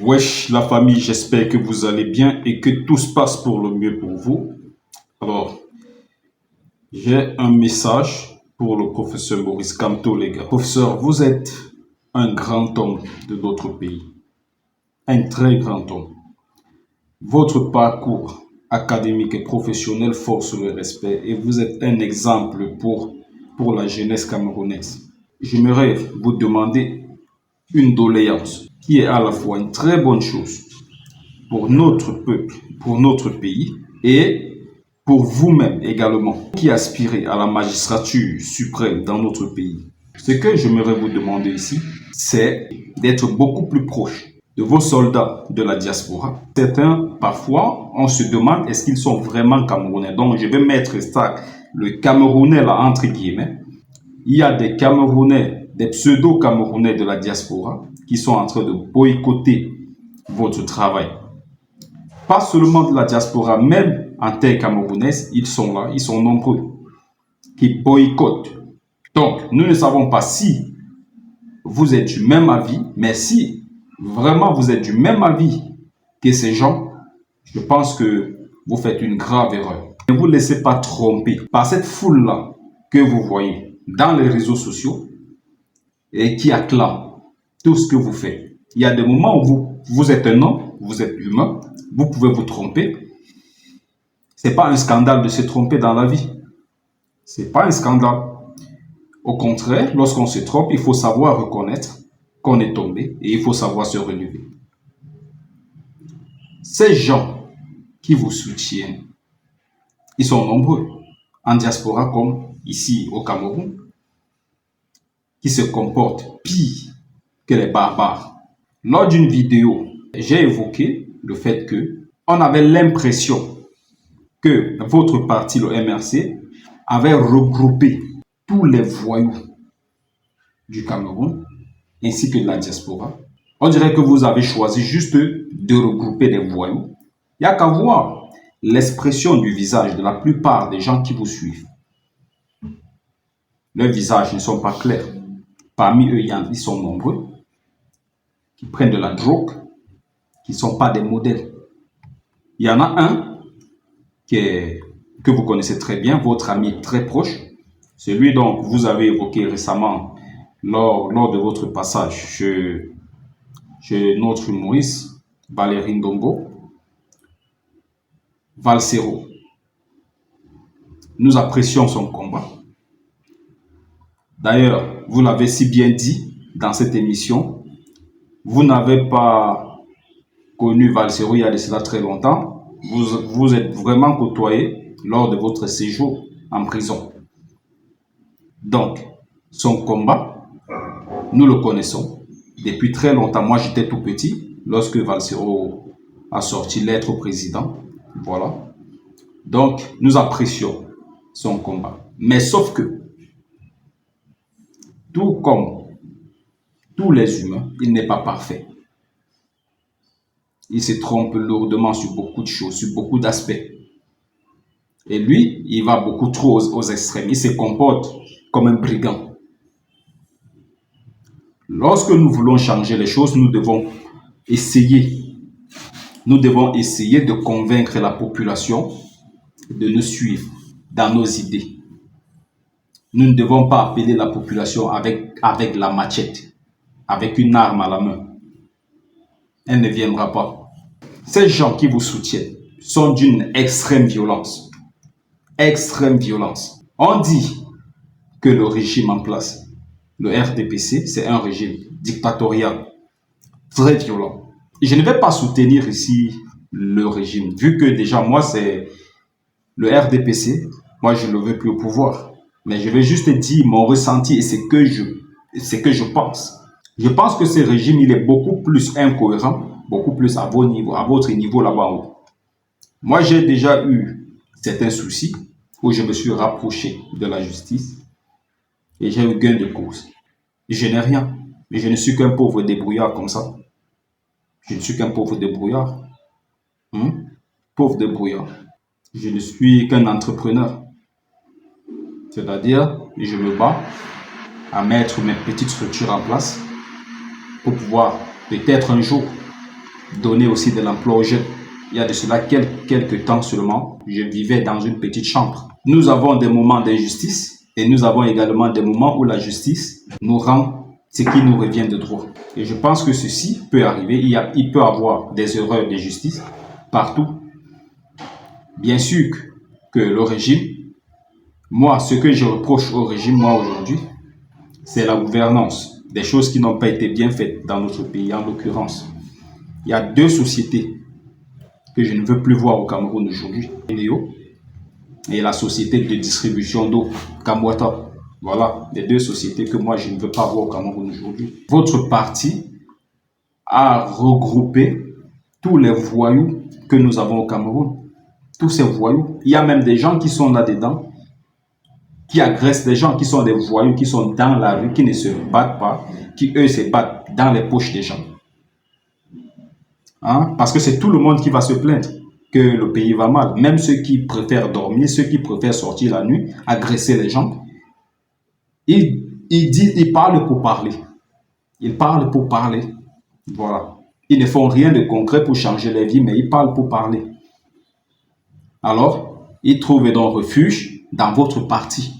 Wesh la famille, j'espère que vous allez bien et que tout se passe pour le mieux pour vous. Alors, j'ai un message pour le professeur Maurice Kamto, les gars. Professeur, vous êtes un grand homme de notre pays, un très grand homme. Votre parcours académique et professionnel force le respect et vous êtes un exemple pour la jeunesse camerounaise. J'aimerais vous demander une doléance qui est à la fois une très bonne chose pour notre peuple, pour notre pays et pour vous-même également, qui aspirez à la magistrature suprême dans notre pays. Ce que j'aimerais vous demander ici, c'est d'être beaucoup plus proche de vos soldats de la diaspora. Certains, parfois, on se demande est-ce qu'ils sont vraiment camerounais. Donc, je vais mettre ça, le camerounais là, entre guillemets. Il y a des Camerounais, des pseudo-Camerounais de la diaspora qui sont en train de boycotter votre travail. Pas seulement de la diaspora, même en terre camerounaise, ils sont là, ils sont nombreux, qui boycottent. Donc, nous ne savons pas si vous êtes du même avis, mais si vraiment vous êtes du même avis que ces gens, je pense que vous faites une grave erreur. Ne vous laissez pas tromper par cette foule-là que vous voyez dans les réseaux sociaux et qui acclame tout ce que vous faites. Il y a des moments où vous êtes un homme, vous êtes humain, vous pouvez vous tromper. C'est pas un scandale de se tromper dans la vie. C'est pas un scandale. Au contraire, lorsqu'on se trompe, il faut savoir reconnaître qu'on est tombé et il faut savoir se relever. Ces gens qui vous soutiennent, ils sont nombreux en diaspora comme ici au Cameroun, qui se comportent pire que les barbares. Lors d'une vidéo, j'ai évoqué le fait que on avait l'impression que votre parti, le MRC, avait regroupé tous les voyous du Cameroun ainsi que de la diaspora. On dirait que vous avez choisi juste de regrouper des voyous. Il n'y a qu'à voir l'expression du visage de la plupart des gens qui vous suivent. Leurs visages ne sont pas clairs. Parmi eux, ils sont nombreux qui prennent de la drogue, qui ne sont pas des modèles. Il y en a un que vous connaissez très bien, votre ami très proche, celui dont vous avez évoqué récemment lors de votre passage chez notre humoriste, Valérie Ndongo, Valsero. Nous apprécions son combat. D'ailleurs, vous l'avez si bien dit dans cette émission, vous n'avez pas connu Valsero il y a de cela très longtemps. Vous êtes vraiment côtoyé lors de votre séjour en prison. Donc, son combat, nous le connaissons depuis très longtemps. Moi, j'étais tout petit lorsque Valsero a sorti lettre au président. Voilà. Donc, nous apprécions son combat. Mais sauf que, tout comme tous les humains, il n'est pas parfait. Il se trompe lourdement sur beaucoup de choses, sur beaucoup d'aspects. Et lui, il va beaucoup trop aux extrêmes. Il se comporte comme un brigand. Lorsque nous voulons changer les choses, nous devons essayer de convaincre la population de nous suivre dans nos idées. Nous ne devons pas appeler la population avec la machette, avec une arme à la main. Elle ne viendra pas. Ces gens qui vous soutiennent sont d'une extrême violence. Extrême violence. On dit que le régime en place, le RDPC, c'est un régime dictatorial, très violent. Je ne vais pas soutenir ici le régime, vu que déjà moi, c'est le RDPC, moi je ne le veux plus au pouvoir. Mais je vais juste dire mon ressenti et ce que je pense. Je pense que ce régime, il est beaucoup plus incohérent, beaucoup plus à votre niveau là-bas en haut. Moi, j'ai déjà eu certains soucis où je me suis rapproché de la justice et j'ai eu gain de cause. Je n'ai rien, mais je ne suis qu'un pauvre débrouillard comme ça. Je ne suis qu'un pauvre débrouillard. Pauvre débrouillard. Je ne suis qu'un entrepreneur. C'est-à-dire, je me bats à mettre mes petites structures en place pour pouvoir, peut-être un jour, donner aussi de l'emploi aux jeunes. Il y a de cela quelques temps seulement, je vivais dans une petite chambre. Nous avons des moments d'injustice et nous avons également des moments où la justice nous rend ce qui nous revient de droit. Et je pense que ceci peut arriver. Il peut y avoir des erreurs de justice partout. Bien sûr que le régime, moi, ce que je reproche au régime, moi, aujourd'hui, c'est la gouvernance. Des choses qui n'ont pas été bien faites dans notre pays, en l'occurrence. Il y a deux sociétés que je ne veux plus voir au Cameroun aujourd'hui. Néo et la société de distribution d'eau, Kamwata. Voilà, les deux sociétés que moi, je ne veux pas voir au Cameroun aujourd'hui. Votre parti a regroupé tous les voyous que nous avons au Cameroun. Tous ces voyous. Il y a même des gens qui sont là-dedans, qui agressent des gens, qui sont des voyous, qui sont dans la rue, qui ne se battent pas, qui eux se battent dans les poches des gens. Hein? Parce que c'est tout le monde qui va se plaindre que le pays va mal. Même ceux qui préfèrent dormir, ceux qui préfèrent sortir la nuit, agresser les gens. Ils parlent pour parler. Ils parlent pour parler. Voilà. Ils ne font rien de concret pour changer les vies, mais ils parlent pour parler. Alors, ils trouvent donc refuge dans votre parti.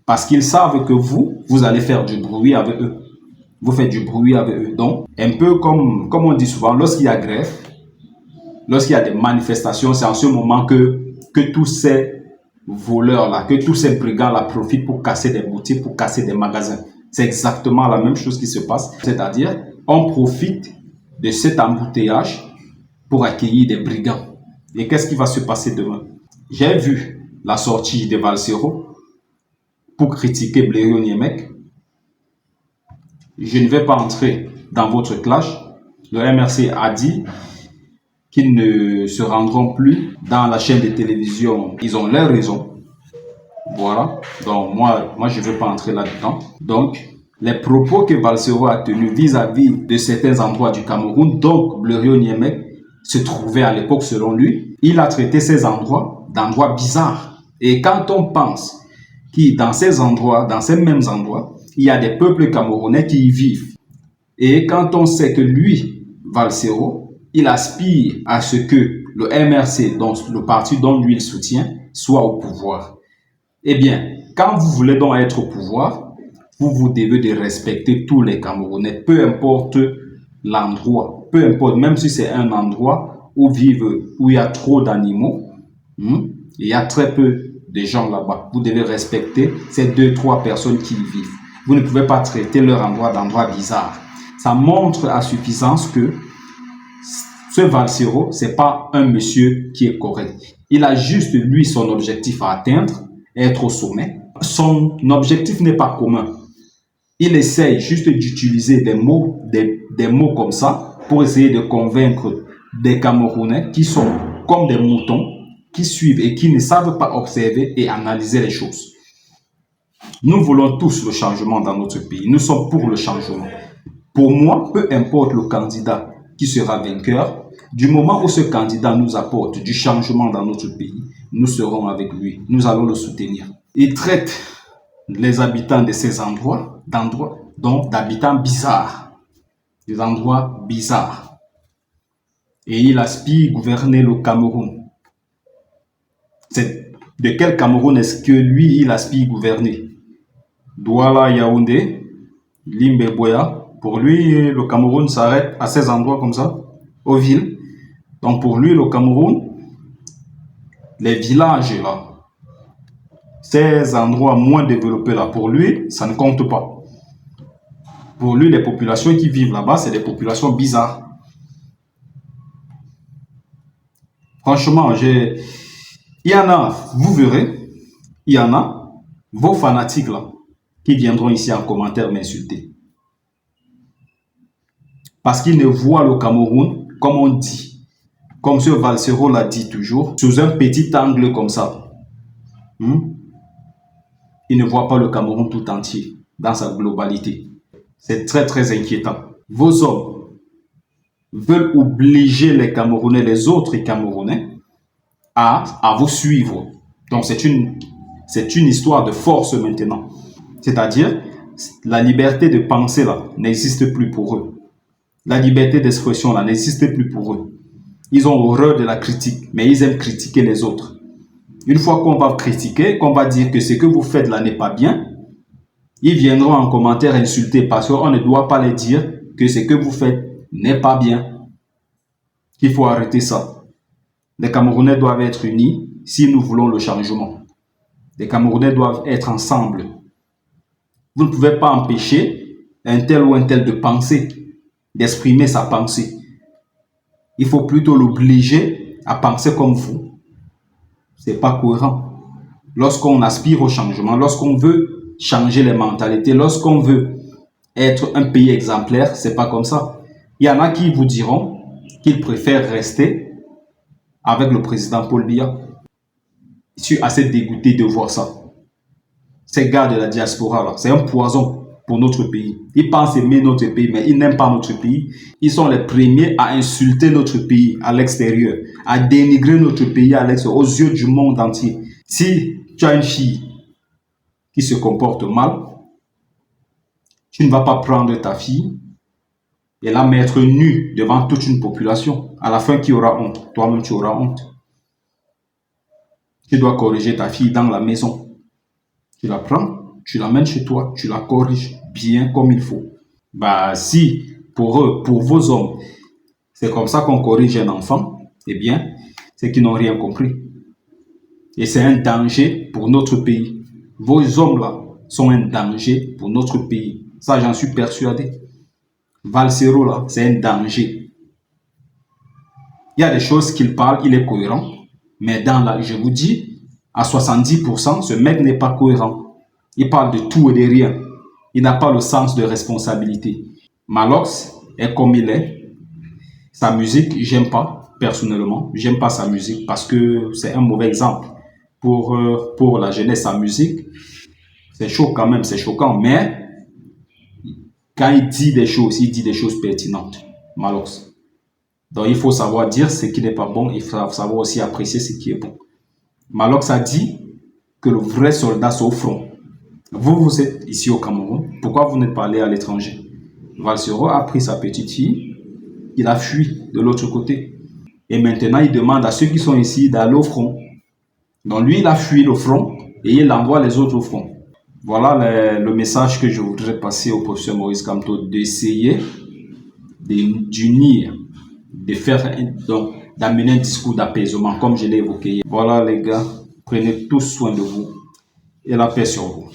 Parce qu'ils savent que vous allez faire du bruit avec eux. Vous faites du bruit avec eux. Donc, un peu comme on dit souvent, lorsqu'il y a grève, lorsqu'il y a des manifestations, c'est en ce moment que tous ces voleurs-là, que tous ces brigands-là profitent pour casser des boutiques, pour casser des magasins. C'est exactement la même chose qui se passe. C'est-à-dire, on profite de cet embouteillage pour accueillir des brigands. Et qu'est-ce qui va se passer demain? J'ai vu la sortie de Valsero pour critiquer Blériot Niemek. Je ne vais pas entrer dans votre clash. Le MRC a dit qu'ils ne se rendront plus dans la chaîne de télévision. Ils ont leur raison. Voilà. Donc, moi je ne veux pas entrer là-dedans. Donc, les propos que Valsero a tenus vis-à-vis de certains endroits du Cameroun, donc Blériot Niemek se trouvait à l'époque selon lui, il a traité ces endroits d'endroits bizarres. Et quand on pense que dans ces endroits, dans ces mêmes endroits, il y a des peuples camerounais qui y vivent. Et quand on sait que lui, Valsero, il aspire à ce que le MRC, donc le parti dont lui il soutient, soit au pouvoir. Eh bien, quand vous voulez donc être au pouvoir, vous devez de respecter tous les Camerounais, peu importe l'endroit, peu importe, même si c'est un endroit où il y a trop d'animaux, il y a très peu de gens là-bas. Vous devez respecter ces 2-3 personnes qui y vivent. Vous ne pouvez pas traiter leur endroit d'endroit bizarre. Ça montre à suffisance que ce Valsero, ce n'est pas un monsieur qui est correct. Il a juste, lui, son objectif à atteindre, être au sommet. Son objectif n'est pas commun. Il essaye juste d'utiliser des mots comme ça pour essayer de convaincre des Camerounais qui sont comme des moutons, qui suivent et qui ne savent pas observer et analyser les choses. Nous voulons tous le changement dans notre pays. Nous sommes pour le changement. Pour moi, peu importe le candidat qui sera vainqueur, du moment où ce candidat nous apporte du changement dans notre pays, nous serons avec lui. Nous allons le soutenir. Il traite les habitants de ces endroits, donc d'habitants bizarres. Des endroits bizarres. Et il aspire à gouverner le Cameroun. De quel Cameroun est-ce que lui, il aspire à gouverner? Douala, Yaoundé, Limbe, Boya. Pour lui, le Cameroun s'arrête à ces endroits comme ça, aux villes. Donc pour lui, le Cameroun, les villages là, ces endroits moins développés là, pour lui, ça ne compte pas. Pour lui, les populations qui vivent là-bas, c'est des populations bizarres. Franchement, il y en a, vous verrez, il y en a, vos fanatiques là, qui viendront ici en commentaire m'insulter. Parce qu'ils ne voient le Cameroun, comme on dit, comme ce Valsero l'a dit toujours, sous un petit angle comme ça. Ils ne voient pas le Cameroun tout entier, dans sa globalité. C'est très très inquiétant. Vos hommes veulent obliger les Camerounais, les autres Camerounais, à vous suivre. Donc c'est une histoire de force maintenant. C'est-à-dire, la liberté de penser là n'existe plus pour eux. La liberté d'expression là n'existe plus pour eux. Ils ont horreur de la critique, mais ils aiment critiquer les autres. Une fois qu'on va critiquer, qu'on va dire que ce que vous faites là n'est pas bien, ils viendront en commentaire insulter parce qu'on ne doit pas les dire que ce que vous faites n'est pas bien. Il faut arrêter ça. Les Camerounais doivent être unis si nous voulons le changement. Les Camerounais doivent être ensemble. Vous ne pouvez pas empêcher un tel ou un tel de penser, d'exprimer sa pensée. Il faut plutôt l'obliger à penser comme vous. Ce n'est pas cohérent. Lorsqu'on aspire au changement, lorsqu'on veut changer les mentalités, lorsqu'on veut être un pays exemplaire, c'est pas comme ça. Il y en a qui vous diront qu'ils préfèrent rester avec le président Paul Biya. Je suis assez dégoûté de voir ça. Ces gars de la diaspora, là, c'est un poison pour notre pays. Ils pensent aimer notre pays, mais ils n'aiment pas notre pays. Ils sont les premiers à insulter notre pays à l'extérieur, à dénigrer notre pays à l'extérieur, aux yeux du monde entier. Si tu as une fille qui se comporte mal, tu ne vas pas prendre ta fille et la mettre nue devant toute une population. À la fin, qui aura honte? Toi-même, tu auras honte. Tu dois corriger ta fille dans la maison. Tu la prends, tu l'amènes chez toi, tu la corriges bien comme il faut. Bah, si pour eux, pour vos hommes, c'est comme ça qu'on corrige un enfant, eh bien, c'est qu'ils n'ont rien compris. Et c'est un danger pour notre pays. Vos hommes-là sont un danger pour notre pays. Ça, j'en suis persuadé. Valsero, là, c'est un danger. Il y a des choses qu'il parle, il est cohérent. Mais je vous dis, à 70%, ce mec n'est pas cohérent. Il parle de tout et de rien. Il n'a pas le sens de responsabilité. Malox est comme il est. Sa musique, j'aime pas, personnellement. J'aime pas sa musique parce que c'est un mauvais exemple. Pour la jeunesse, sa musique, c'est chaud quand même, c'est choquant. Mais quand il dit des choses pertinentes. Malox. Donc, il faut savoir dire ce qui n'est pas bon. Il faut savoir aussi apprécier ce qui est bon. Malox a dit que le vrai soldat, c'est au front. Vous êtes ici au Cameroun. Pourquoi vous n'êtes pas allé à l'étranger? Valsero a pris sa petite fille. Il a fui de l'autre côté. Et maintenant, il demande à ceux qui sont ici d'aller au front. Donc, lui, il a fui le front et il envoie les autres au front. Voilà le message que je voudrais passer au professeur Maurice Kamto, d'essayer d'unir, de faire donc d'amener un discours d'apaisement, comme je l'ai évoqué. Voilà les gars, prenez tous soin de vous et la paix sur vous.